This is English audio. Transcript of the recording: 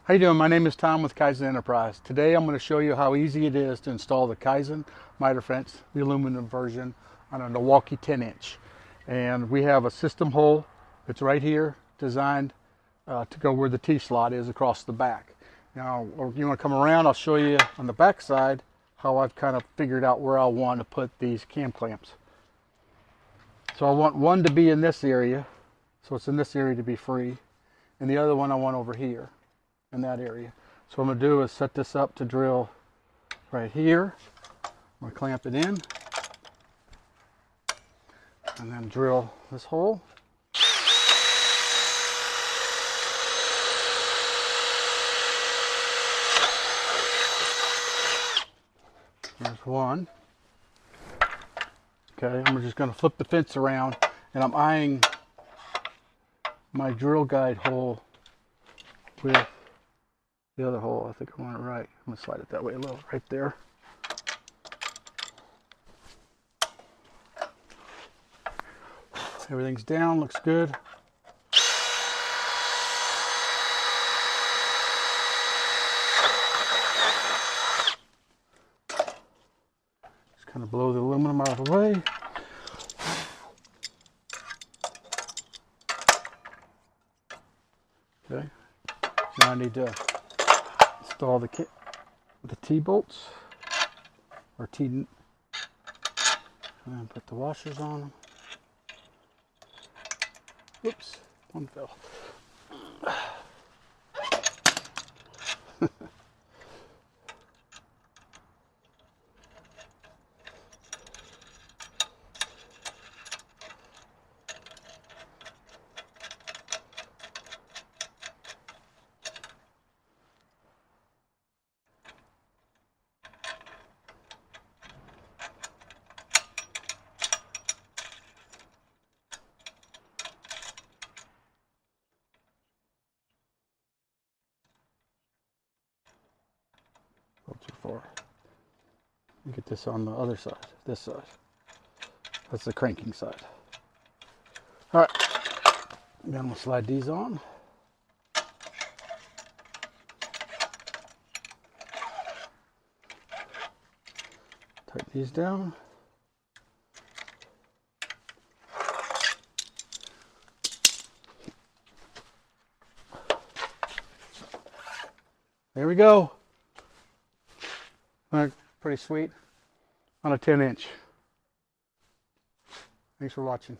How you doing? My name is Tom with Kaizen Enterprise. Today I'm going to show you how easy it is to install the Kaizen miter fence, the aluminum version, on a Milwaukee 10-inch. And we have a system hole that's right here, designed to go where the T-slot is across the back. Now, if you want to come around, I'll show you on the back side how I've kind of figured out where I want to put these cam clamps. So I want one to be in this area, so it's in this area to be free, and the other one I want over here in that area. So what I'm going to do is set this up to drill right here. I'm going to clamp it in and then drill this hole. There's one. Okay, I'm just going to flip the fence around, and I'm eyeing my drill guide hole with the other hole. I think I want it right. I'm going to slide it that way a little, right there. Everything's down, looks good. Just kind of blow the aluminum out of the way. Okay, now I need to install the T-bolts, or T, and then put the washers on them. Oops, one fell. Too far. You get this on the other side, this side. That's the cranking side. All right, then I'm gonna slide these on. Tighten these down. There we go. Pretty sweet on a 10-inch. Thanks for watching.